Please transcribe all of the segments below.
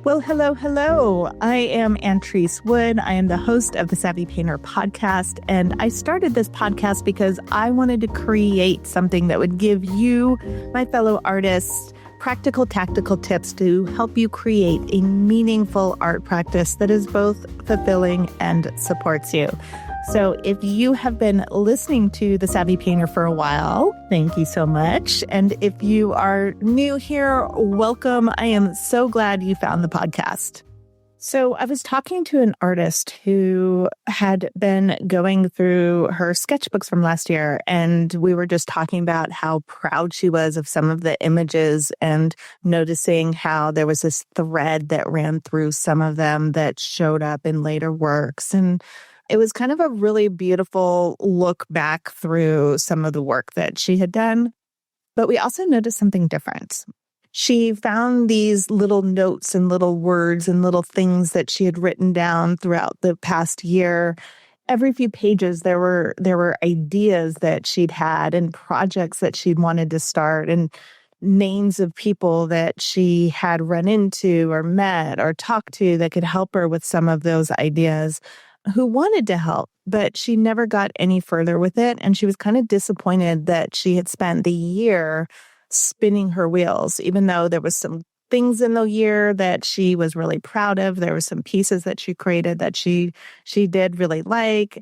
Well, hello, hello. I am Antrice Wood. I am the host of the Savvy Painter podcast, and I started this podcast because I wanted to create something that would give you, my fellow artists, practical, tactical tips to help you create a meaningful art practice that is both fulfilling and supports you. So if you have been listening to The Savvy Painter for a while, thank you so much. And if you are new here, welcome. I am so glad you found the podcast. So I was talking to an artist who had been going through her sketchbooks from last year, and we were just talking about how proud she was of some of the images and noticing how there was this thread that ran through some of them that showed up in later works. And it was kind of a really beautiful look back through some of the work that she had done. But we also noticed something different. She found these little notes and little words and little things that she had written down throughout the past year. Every few pages, there were ideas that she'd had and projects that she'd wanted to start and names of people that she had run into or met or talked to that could help her with some of those ideas, who wanted to help, but she never got any further with it. And she was kind of disappointed that she had spent the year spinning her wheels, even though there was some things in the year that she was really proud of. There were some pieces that she created that she did really like.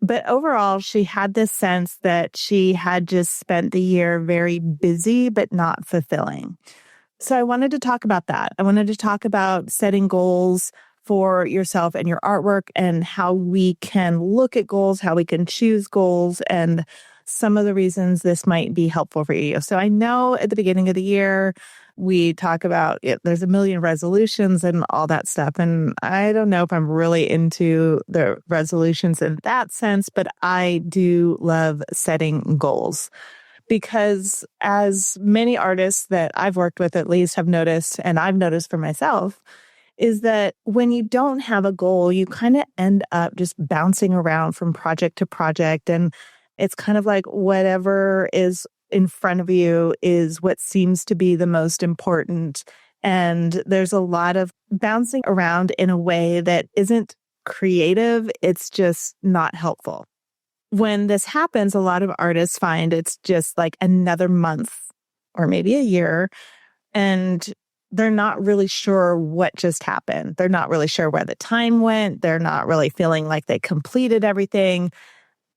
But overall, she had this sense that she had just spent the year very busy, but not fulfilling. So I wanted to talk about that. I wanted to talk about setting goals for yourself and your artwork and how we can look at goals, how we can choose goals, and some of the reasons this might be helpful for you. So I know at the beginning of the year, we talk about there's a million resolutions and all that stuff. And I don't know if I'm really into the resolutions in that sense, but I do love setting goals. Because as many artists that I've worked with at least have noticed, and I've noticed for myself, is that when you don't have a goal, you kind of end up just bouncing around from project to project. And it's kind of like whatever is in front of you is what seems to be the most important. And there's a lot of bouncing around in a way that isn't creative. It's just not helpful. When this happens, a lot of artists find it's just like another month or maybe a year, and they're not really sure what just happened. They're not really sure where the time went. They're not really feeling like they completed everything.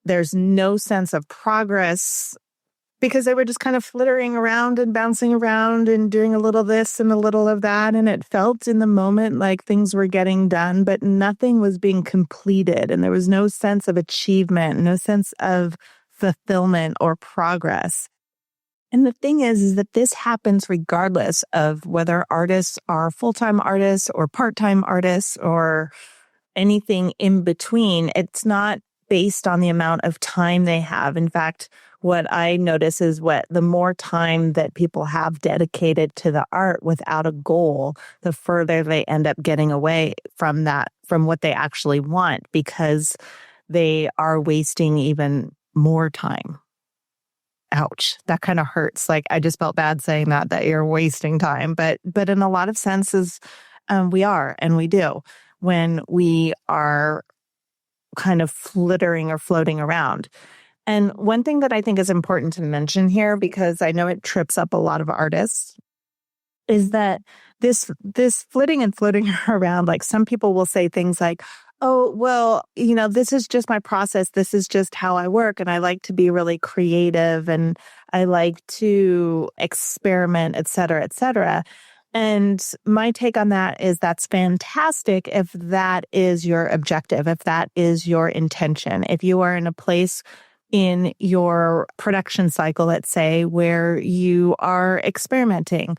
There's no sense of progress because they were just kind of flittering around and bouncing around and doing a little this and a little of that. And it felt in the moment like things were getting done, but nothing was being completed. And there was no sense of achievement, no sense of fulfillment or progress. And the thing is that this happens regardless of whether artists are full-time artists or part-time artists or anything in between. It's not based on the amount of time they have. In fact, what I notice is the more time that people have dedicated to the art without a goal, the further they end up getting away from that, from what they actually want, because they are wasting even more time. Ouch, that kind of hurts. Like, I just felt bad saying that you're wasting time. But in a lot of senses, we are, and we do, when we are kind of flittering or floating around. And one thing that I think is important to mention here, because I know it trips up a lot of artists, is that this flitting and floating around, like some people will say things like, oh, well, this is just my process. This is just how I work. And I like to be really creative and I like to experiment, et cetera, et cetera. And my take on that is that's fantastic if that is your objective, if that is your intention. If you are in a place in your production cycle, let's say, where you are experimenting,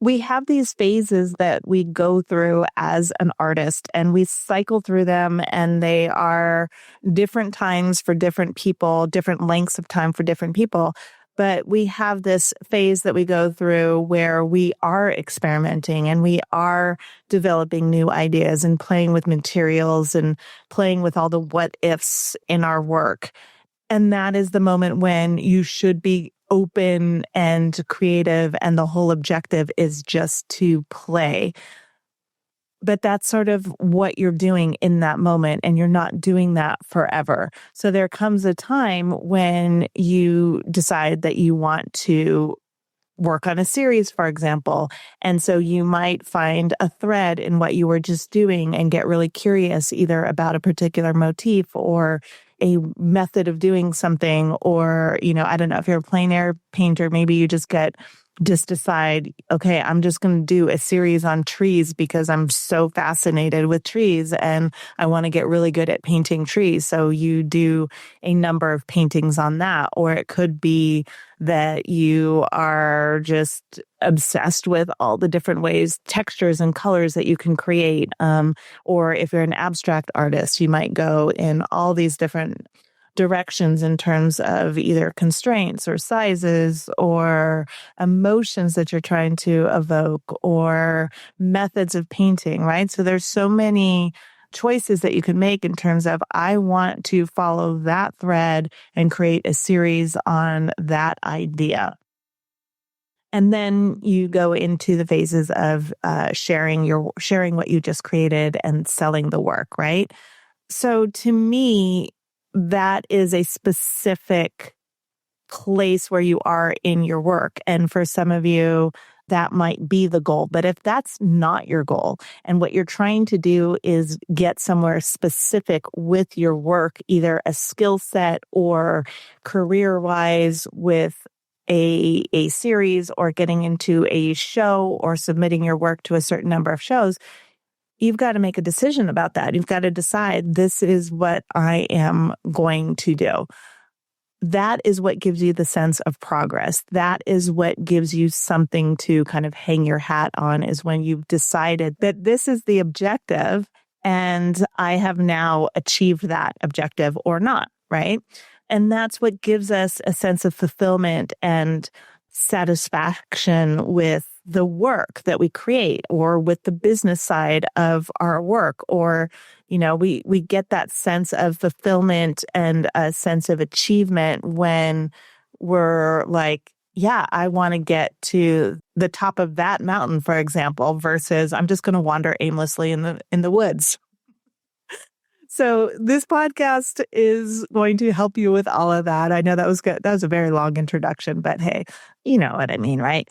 we have these phases that we go through as an artist and we cycle through them, and they are different times for different people, different lengths of time for different people. But we have this phase that we go through where we are experimenting and we are developing new ideas and playing with materials and playing with all the what ifs in our work. And that is the moment when you should be open and creative, and the whole objective is just to play. But that's sort of what you're doing in that moment, and you're not doing that forever. So there comes a time when you decide that you want to work on a series, for example. And so you might find a thread in what you were just doing and get really curious either about a particular motif or a method of doing something. Or, I don't know, if you're a plein air painter, maybe you just decide, okay, I'm just going to do a series on trees because I'm so fascinated with trees and I want to get really good at painting trees. So you do a number of paintings on that. Or it could be that you are just obsessed with all the different ways, textures and colors that you can create. Or if you're an abstract artist, you might go in all these different directions in terms of either constraints or sizes or emotions that you're trying to evoke or methods of painting, right? So there's so many choices that you can make in terms of, I want to follow that thread and create a series on that idea. And then you go into the phases of sharing what you just created and selling the work, right? So to me, that is a specific place where you are in your work. And for some of you, that might be the goal. But if that's not your goal and what you're trying to do is get somewhere specific with your work, either a skill set or career-wise with a series or getting into a show or submitting your work to a certain number of shows, you've got to make a decision about that. You've got to decide, this is what I am going to do. That is what gives you the sense of progress. That is what gives you something to kind of hang your hat on, is when you've decided that this is the objective and I have now achieved that objective or not, right? And that's what gives us a sense of fulfillment and satisfaction with the work that we create, or with the business side of our work. Or, we get that sense of fulfillment and a sense of achievement when we're like, yeah, I want to get to the top of that mountain, for example, versus I'm just going to wander aimlessly in the woods. So this podcast is going to help you with all of that. I know that was good. That was a very long introduction, but hey, you know what I mean, right?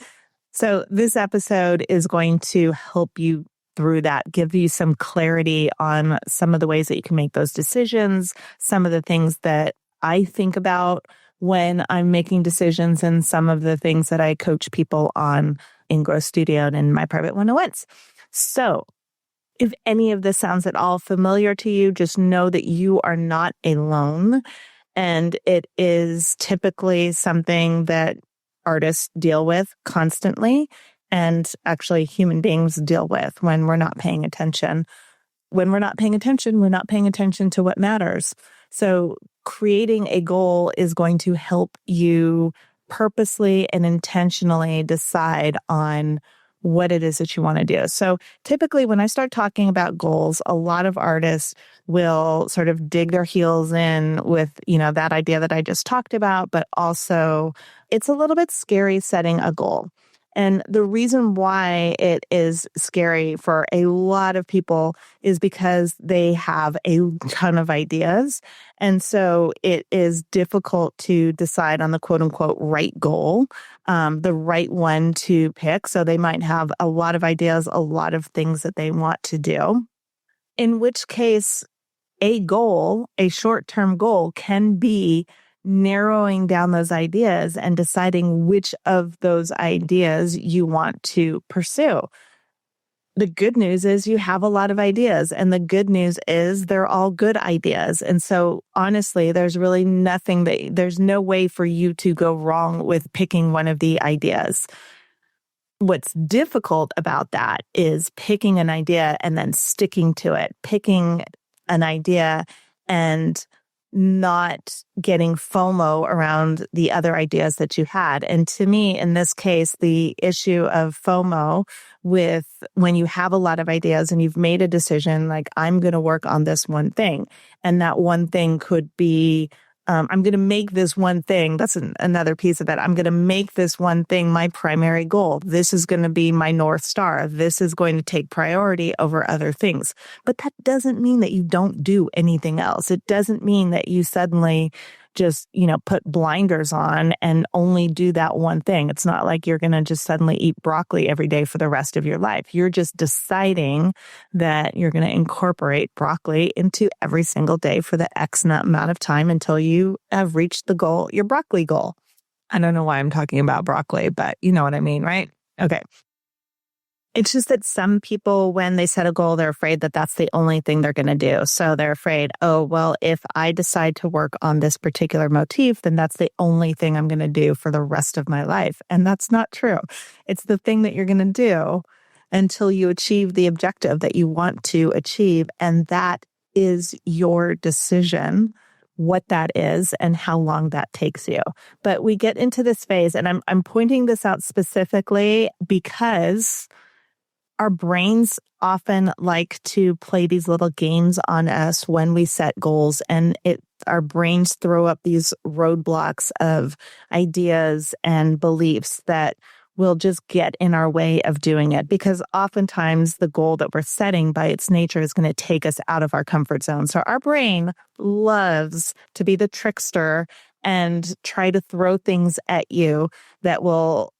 So this episode is going to help you through that, give you some clarity on some of the ways that you can make those decisions, some of the things that I think about when I'm making decisions, and some of the things that I coach people on in Growth Studio and in my private 101s. So if any of this sounds at all familiar to you, just know that you are not alone. And it is typically something that artists deal with constantly, and actually human beings deal with when we're not paying attention. When we're not paying attention, we're not paying attention to what matters. So creating a goal is going to help you purposely and intentionally decide on what it is that you want to do. So typically when I start talking about goals, a lot of artists will sort of dig their heels in with, that idea that I just talked about, but also it's a little bit scary setting a goal. And the reason why it is scary for a lot of people is because they have a ton of ideas. And so it is difficult to decide on the quote unquote right goal, the right one to pick. So they might have a lot of ideas, a lot of things that they want to do, in which case a goal, a short-term goal, can be narrowing down those ideas and deciding which of those ideas you want to pursue. The good news is you have a lot of ideas, and the good news is they're all good ideas. And so honestly, there's really there's no way for you to go wrong with picking one of the ideas. What's difficult about that is picking an idea and then sticking to it, picking an idea and not getting FOMO around the other ideas that you had. And to me, in this case, the issue of FOMO with when you have a lot of ideas and you've made a decision, like, I'm going to work on this one thing. And that one thing could be I'm going to make this one thing. That's another piece of it. I'm going to make this one thing my primary goal. This is going to be my North Star. This is going to take priority over other things. But that doesn't mean that you don't do anything else. It doesn't mean that you suddenly just, put blinders on and only do that one thing. It's not like you're going to just suddenly eat broccoli every day for the rest of your life. You're just deciding that you're going to incorporate broccoli into every single day for the X amount of time until you have reached the goal, your broccoli goal. I don't know why I'm talking about broccoli, but you know what I mean, right? Okay. It's just that some people, when they set a goal, they're afraid that that's the only thing they're going to do. So they're afraid, oh, well, if I decide to work on this particular motif, then that's the only thing I'm going to do for the rest of my life. And that's not true. It's the thing that you're going to do until you achieve the objective that you want to achieve. And that is your decision, what that is and how long that takes you. But we get into this phase, and I'm pointing this out specifically because our brains often like to play these little games on us when we set goals, and our brains throw up these roadblocks of ideas and beliefs that will just get in our way of doing it, because oftentimes the goal that we're setting by its nature is going to take us out of our comfort zone. So our brain loves to be the trickster and try to throw things at you that will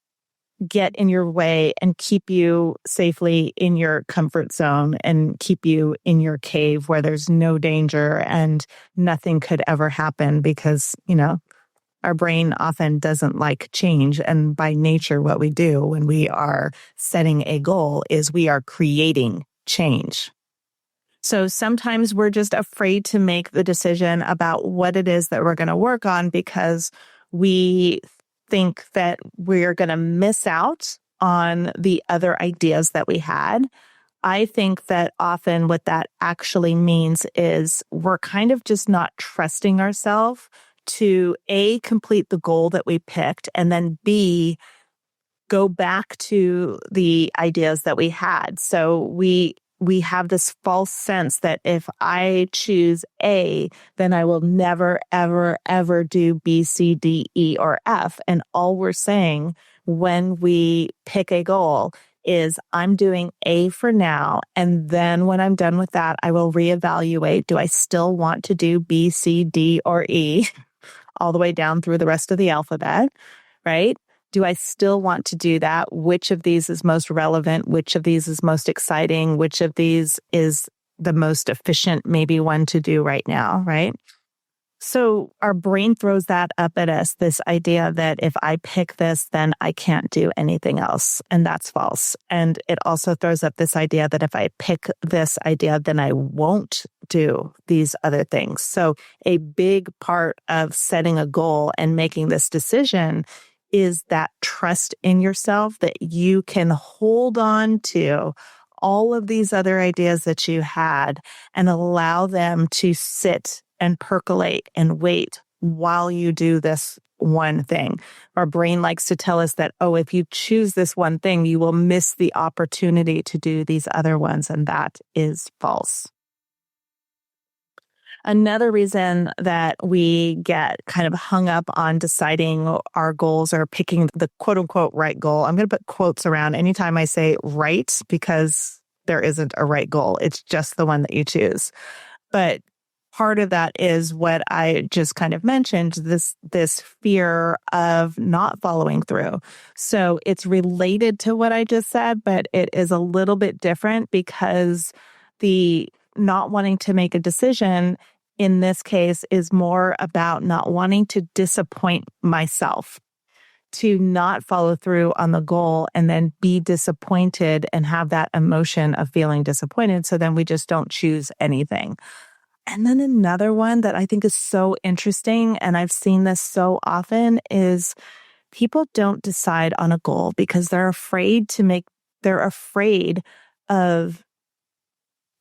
get in your way and keep you safely in your comfort zone and keep you in your cave where there's no danger and nothing could ever happen, because, our brain often doesn't like change. And by nature, what we do when we are setting a goal is we are creating change. So sometimes we're just afraid to make the decision about what it is that we're going to work on because we think that we're going to miss out on the other ideas that we had. I think that often what that actually means is we're kind of just not trusting ourselves to A, complete the goal that we picked, and then B, go back to the ideas that we had. So we have this false sense that if I choose A, then I will never, ever, ever do B, C, D, E, or F. And all we're saying when we pick a goal is I'm doing A for now. And then when I'm done with that, I will reevaluate. Do I still want to do B, C, D, or E all the way down through the rest of the alphabet, right? Do I still want to do that? Which of these is most relevant? Which of these is most exciting? Which of these is the most efficient, maybe one to do right now, right? So our brain throws that up at us, this idea that if I pick this, then I can't do anything else. And that's false. And it also throws up this idea that if I pick this idea, then I won't do these other things. So a big part of setting a goal and making this decision is that trust in yourself that you can hold on to all of these other ideas that you had and allow them to sit and percolate and wait while you do this one thing. Our brain likes to tell us that, oh, if you choose this one thing, you will miss the opportunity to do these other ones. And that is false. Another reason that we get kind of hung up on deciding our goals or picking the quote unquote right goal. I'm going to put quotes around anytime I say right, because there isn't a right goal. It's just the one that you choose. But part of that is what I just kind of mentioned, this fear of not following through. So it's related to what I just said, but it is a little bit different because the not wanting to make a decision in this case is more about not wanting to disappoint myself, to not follow through on the goal and then be disappointed and have that emotion of feeling disappointed. So then we just don't choose anything. And then another one that I think is so interesting, and I've seen this so often, is people don't decide on a goal because they're afraid of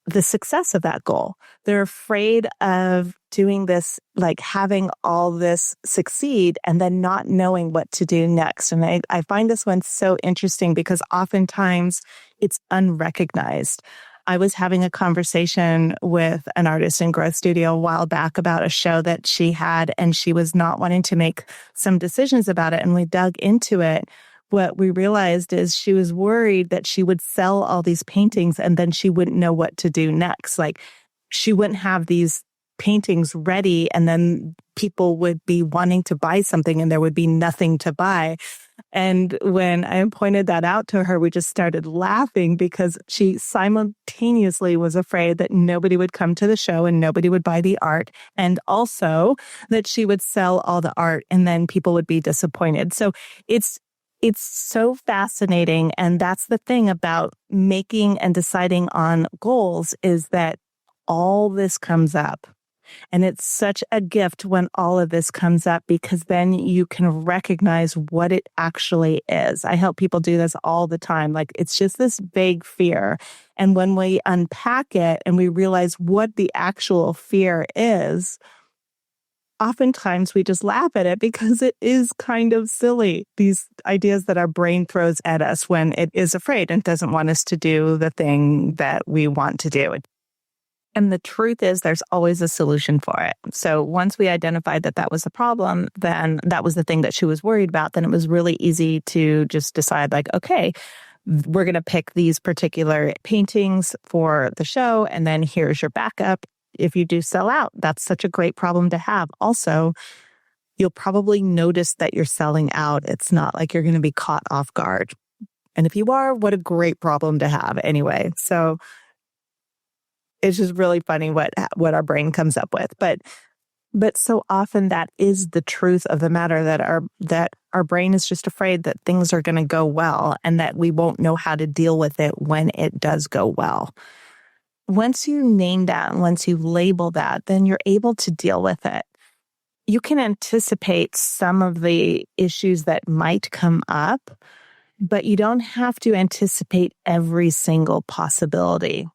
the success of that goal. They're afraid of doing this, like having all this succeed and then not knowing what to do next. And I find this one so interesting because oftentimes it's unrecognized. I was having a conversation with an artist in Growth Studio a while back about a show that she had, and she was not wanting to make some decisions about it. And we dug into it. What we realized is she was worried that she would sell all these paintings and then she wouldn't know what to do next. Like, she wouldn't have these paintings ready and then people would be wanting to buy something and there would be nothing to buy. And when I pointed that out to her, we just started laughing because she simultaneously was afraid that nobody would come to the show and nobody would buy the art, and also that she would sell all the art and then people would be disappointed. So it's so fascinating. And that's the thing about making and deciding on goals, is that all this comes up. And it's such a gift when all of this comes up, because then you can recognize what it actually is. I help people do this all the time. Like, it's just this vague fear. And when we unpack it and we realize what the actual fear is, oftentimes we just laugh at it because it is kind of silly. These ideas that our brain throws at us when it is afraid and doesn't want us to do the thing that we want to do. And the truth is, there's always a solution for it. So once we identified that that was the problem, then that was the thing that she was worried about, then it was really easy to just decide, like, okay, we're going to pick these particular paintings for the show, and then here's your backup. If you do sell out, that's such a great problem to have. Also, you'll probably notice that you're selling out. It's not like you're going to be caught off guard. And if you are, what a great problem to have anyway. So it's just really funny what our brain comes up with. But so often that is the truth of the matter, that our brain is just afraid that things are going to go well and that we won't know how to deal with it when it does go well. Once you name that, and once you label that, then you're able to deal with it. You can anticipate some of the issues that might come up, but you don't have to anticipate every single possibility.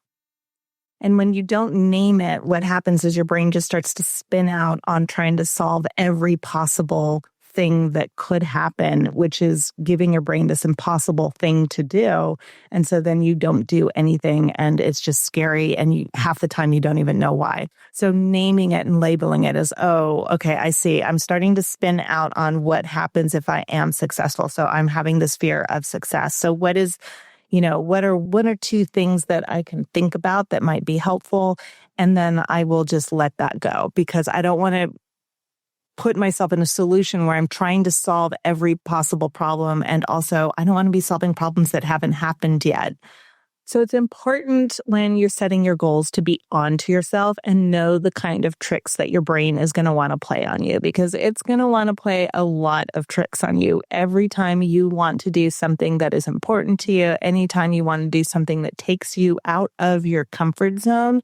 And when you don't name it, what happens is your brain just starts to spin out on trying to solve every possible thing that could happen, which is giving your brain this impossible thing to do. And so then you don't do anything, and it's just scary, and half the time you don't even know why. So naming it and labeling it as, oh, okay, I see. I'm starting to spin out on what happens if I am successful. So I'm having this fear of success. So what are one or two things that I can think about that might be helpful? And then I will just let that go, because I don't want to put myself in a solution where I'm trying to solve every possible problem. And also, I don't want to be solving problems that haven't happened yet. So it's important when you're setting your goals to be onto yourself and know the kind of tricks that your brain is going to want to play on you, because it's going to want to play a lot of tricks on you. Every time you want to do something that is important to you, anytime you want to do something that takes you out of your comfort zone,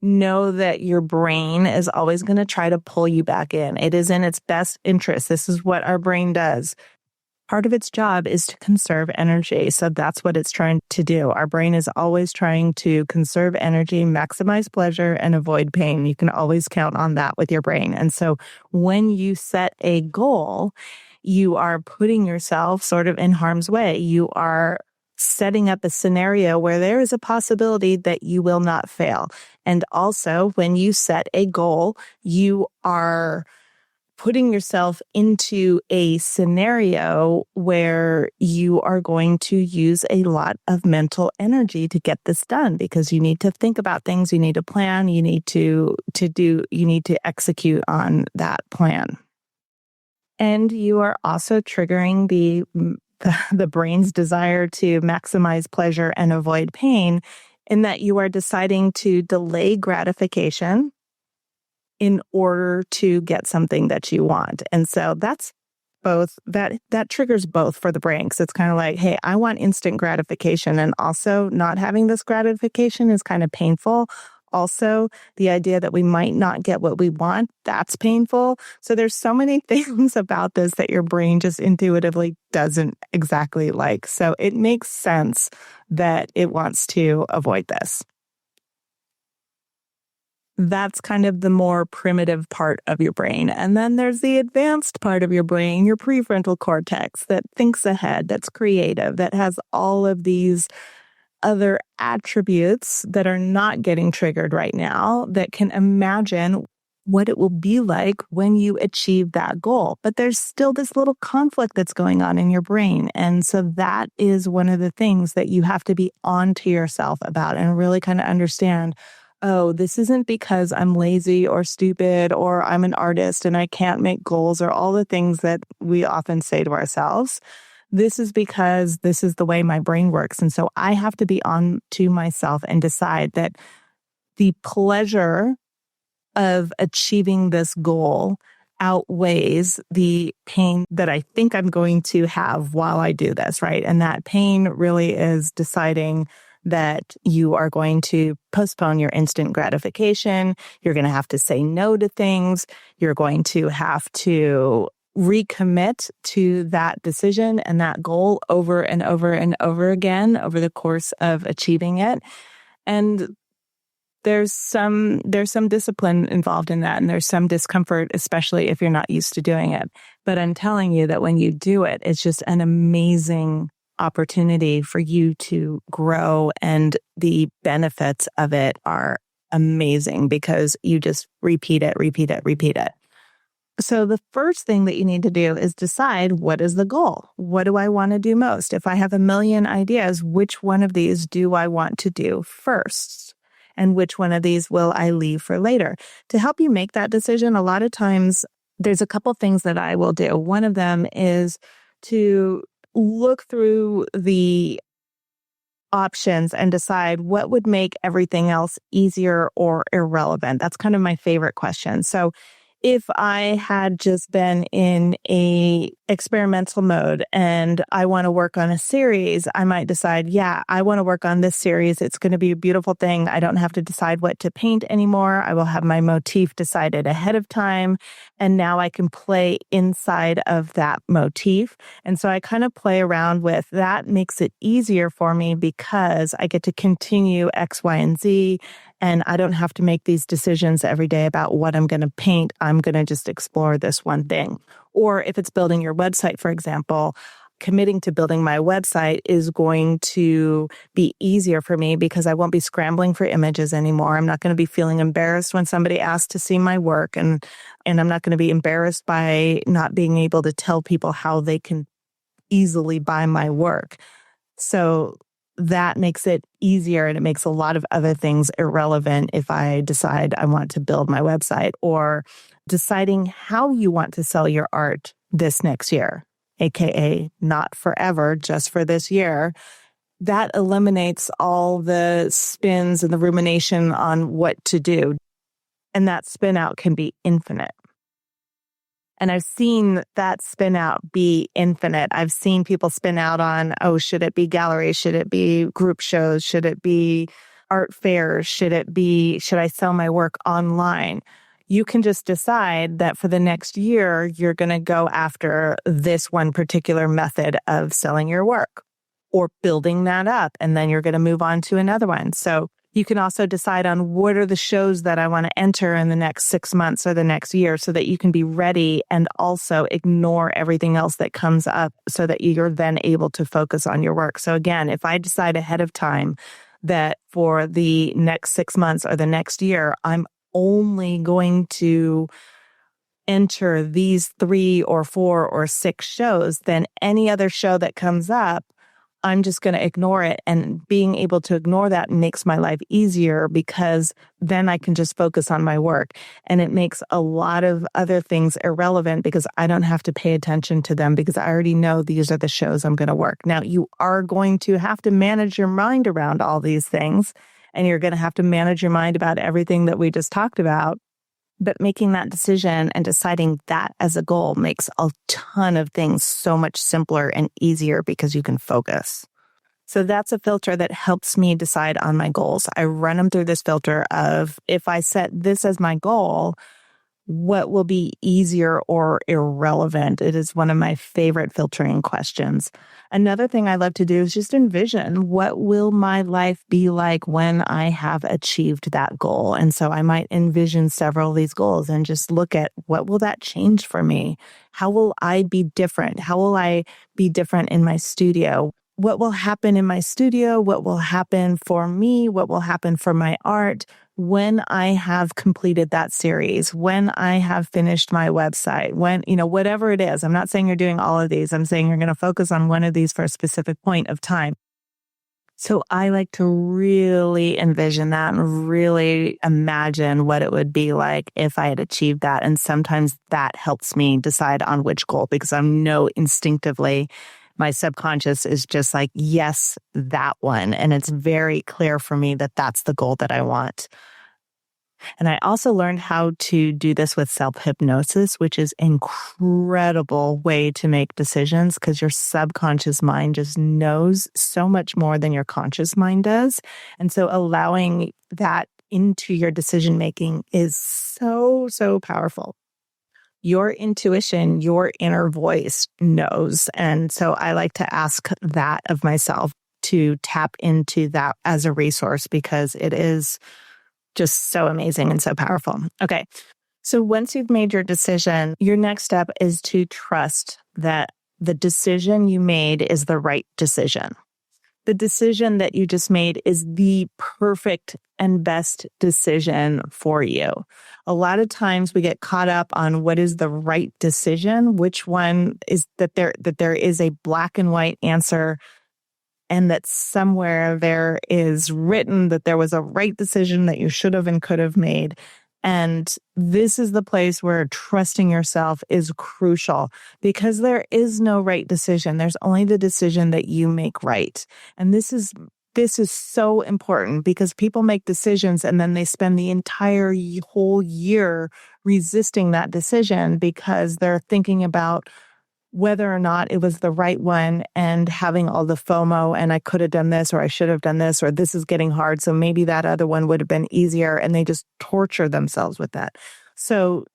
know that your brain is always going to try to pull you back in. It is in its best interest. This is what our brain does. Part of its job is to conserve energy. So that's what it's trying to do. Our brain is always trying to conserve energy, maximize pleasure, and avoid pain. You can always count on that with your brain. And so when you set a goal, you are putting yourself sort of in harm's way. You are setting up a scenario where there is a possibility that you will not fail. And also, when you set a goal, you are putting yourself into a scenario where you are going to use a lot of mental energy to get this done, because you need to think about things, you need to plan, you need to execute on that plan. And you are also triggering the brain's desire to maximize pleasure and avoid pain, in that you are deciding to delay gratification in order to get something that you want. And so that's both, that triggers both for the brain. So it's kind of like, hey, I want instant gratification, and also not having this gratification is kind of painful. Also, the idea that we might not get what we want, that's painful. So there's so many things about this that your brain just intuitively doesn't exactly like. So it makes sense that it wants to avoid this. That's kind of the more primitive part of your brain. And then there's the advanced part of your brain, your prefrontal cortex, that thinks ahead, that's creative, that has all of these other attributes that are not getting triggered right now that can imagine what it will be like when you achieve that goal. But there's still this little conflict that's going on in your brain. And so that is one of the things that you have to be on to yourself about and really kind of understand, oh, this isn't because I'm lazy or stupid or I'm an artist and I can't make goals or all the things that we often say to ourselves. This is because this is the way my brain works. And so I have to be on to myself and decide that the pleasure of achieving this goal outweighs the pain that I think I'm going to have while I do this, right? And that pain really is deciding that you are going to postpone your instant gratification. You're going to have to say no to things. You're going to have to recommit to that decision and that goal over and over and over again over the course of achieving it. And there's some discipline involved in that, and there's some discomfort, especially if you're not used to doing it. But I'm telling you that when you do it, it's just an amazing opportunity for you to grow, and the benefits of it are amazing because you just repeat it. So the first thing that you need to do is decide, what is the goal? What do I want to do most? If I have a million ideas, which one of these do I want to do first? And which one of these will I leave for later? To help you make that decision, a lot of times there's a couple things that I will do. One of them is to look through the options and decide what would make everything else easier or irrelevant. That's kind of my favorite question. So if I had just been in a experimental mode and I want to work on a series, I might decide, I want to work on this series. It's going to be a beautiful thing. I don't have to decide what to paint anymore. I will have my motif decided ahead of time. And now I can play inside of that motif. And so I kind of play around with that. Makes it easier for me because I get to continue X, Y, and Z. And I don't have to make these decisions every day about what I'm going to paint. I'm going to just explore this one thing. Or if it's building your website, for example, committing to building my website is going to be easier for me because I won't be scrambling for images anymore. I'm not going to be feeling embarrassed when somebody asks to see my work. And I'm not going to be embarrassed by not being able to tell people how they can easily buy my work. So that makes it easier, and it makes a lot of other things irrelevant if I decide I want to build my website. Or deciding how you want to sell your art this next year, aka not forever, just for this year. That eliminates all the spins and the rumination on what to do. And that spin out can be infinite. And I've seen that spin out be infinite. I've seen people spin out on, should it be galleries? Should it be group shows? Should it be art fairs? Should I sell my work online? You can just decide that for the next year, you're going to go after this one particular method of selling your work or building that up. And then you're going to move on to another one. So you can also decide on what are the shows that I want to enter in the next 6 months or the next year so that you can be ready and also ignore everything else that comes up so that you're then able to focus on your work. So again, if I decide ahead of time that for the next 6 months or the next year, I'm only going to enter these 3 or 4 or 6 shows, then any other show that comes up, I'm just going to ignore it. And being able to ignore that makes my life easier because then I can just focus on my work. And it makes a lot of other things irrelevant because I don't have to pay attention to them because I already know these are the shows I'm going to work. Now, you are going to have to manage your mind around all these things, and you're going to have to manage your mind about everything that we just talked about. But making that decision and deciding that as a goal makes a ton of things so much simpler and easier because you can focus. So that's a filter that helps me decide on my goals. I run them through this filter of, if I set this as my goal, what will be easier or irrelevant? It is one of my favorite filtering questions. Another thing I love to do is just envision, what will my life be like when I have achieved that goal? And so I might envision several of these goals and just look at, what will that change for me? How will I be different? How will I be different in my studio? what will happen in my studio, what will happen for me, what will happen for my art when I have completed that series, when I have finished my website, when, whatever it is. I'm not saying you're doing all of these. I'm saying you're going to focus on one of these for a specific point of time. So I like to really envision that and really imagine what it would be like if I had achieved that. And sometimes that helps me decide on which goal, because I know instinctively my subconscious is just like, yes, that one. And it's very clear for me that that's the goal that I want. And I also learned how to do this with self-hypnosis, which is an incredible way to make decisions because your subconscious mind just knows so much more than your conscious mind does. And so allowing that into your decision-making is so, so powerful. Your intuition, your inner voice knows. And so I like to ask that of myself, to tap into that as a resource, because it is just so amazing and so powerful. Okay. So once you've made your decision, your next step is to trust that the decision you made is the right decision. The decision that you just made is the perfect and best decision for you. A lot of times we get caught up on what is the right decision, which one is that there is a black and white answer, and that somewhere there is written that there was a right decision that you should have and could have made. And this is the place where trusting yourself is crucial, because there is no right decision. There's only the decision that you make right. And this is so important, because people make decisions and then they spend the entire whole year resisting that decision because they're thinking about whether or not it was the right one and having all the FOMO, and I could have done this, or I should have done this, or this is getting hard, so maybe that other one would have been easier, and they just torture themselves with that. So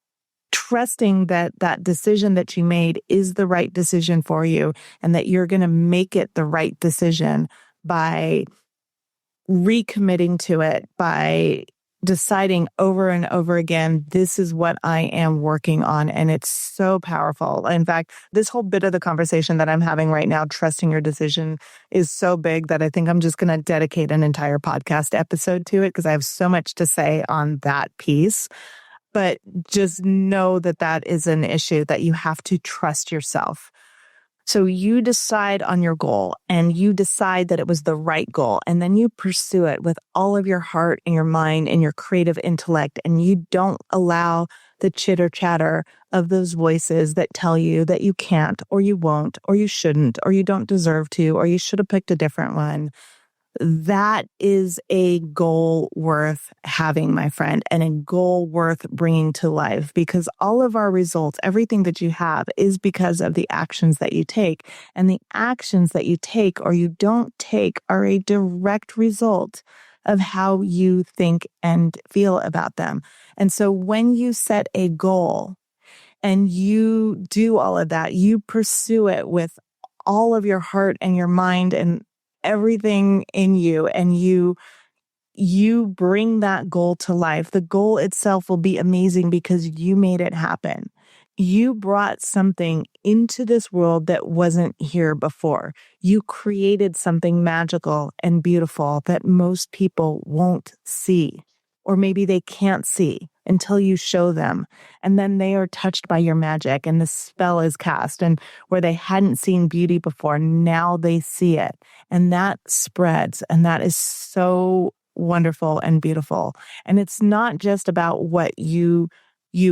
trusting that that decision that you made is the right decision for you, and that you're going to make it the right decision by recommitting to it, by deciding over and over again, this is what I am working on. And it's so powerful. In fact, this whole bit of the conversation that I'm having right now, trusting your decision, is so big that I think I'm just going to dedicate an entire podcast episode to it, because I have so much to say on that piece. But just know that that is an issue, that you have to trust yourself. So you decide on your goal, and you decide that it was the right goal, and then you pursue it with all of your heart and your mind and your creative intellect, and you don't allow the chitter chatter of those voices that tell you that you can't, or you won't, or you shouldn't, or you don't deserve to, or you should have picked a different one. That is a goal worth having, my friend, and a goal worth bringing to life, because all of our results, everything that you have, is because of the actions that you take. And the actions that you take or you don't take are a direct result of how you think and feel about them. And so when you set a goal and you do all of that, you pursue it with all of your heart and your mind and everything in you, and you bring that goal to life. The goal itself will be amazing because you made it happen. You brought something into this world that wasn't here before. You created something magical and beautiful that most people won't see, or maybe they can't see until you show them. And then they are touched by your magic, and the spell is cast. And where they hadn't seen beauty before, now they see it. And that spreads. And that is so wonderful and beautiful. And it's not just about what you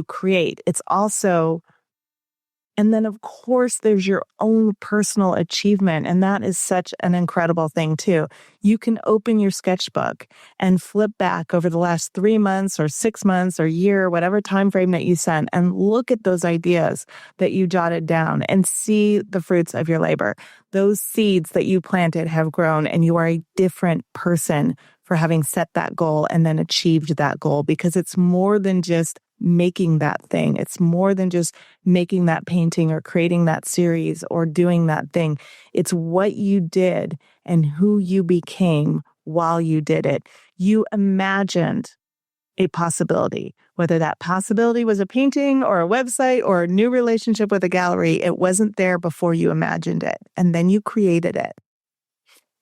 create. It's also, and then of course, there's your own personal achievement. And that is such an incredible thing too. You can open your sketchbook and flip back over the last 3 months or 6 months or year, whatever time frame that you sent, and look at those ideas that you jotted down and see the fruits of your labor. Those seeds that you planted have grown, and you are a different person for having set that goal and then achieved that goal, because it's more than just making that thing. It's more than just making that painting or creating that series or doing that thing. It's what you did and who you became while you did it. You imagined a possibility, whether that possibility was a painting or a website or a new relationship with a gallery. It wasn't there before you imagined it, and then you created it.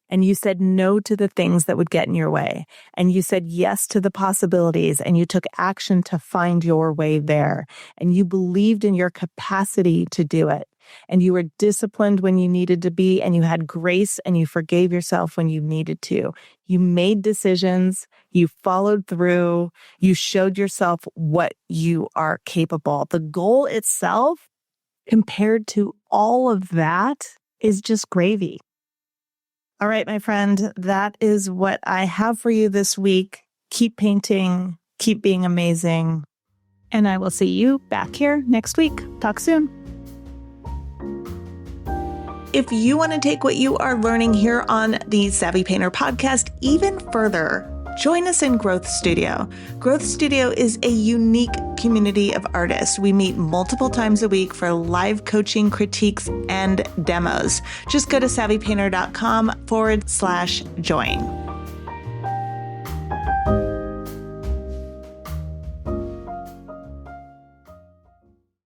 And you said no to the things that would get in your way. And you said yes to the possibilities, and you took action to find your way there. And you believed in your capacity to do it. And you were disciplined when you needed to be, and you had grace, and you forgave yourself when you needed to. You made decisions, you followed through, you showed yourself what you are capable. The goal itself, compared to all of that, is just gravy. All right, my friend, that is what I have for you this week. Keep painting, keep being amazing, and I will see you back here next week. Talk soon. If you want to take what you are learning here on the Savvy Painter podcast even further, join us in Growth Studio. Growth Studio is a unique community of artists. We meet multiple times a week for live coaching, critiques, and demos. Just go to savvypainter.com/join.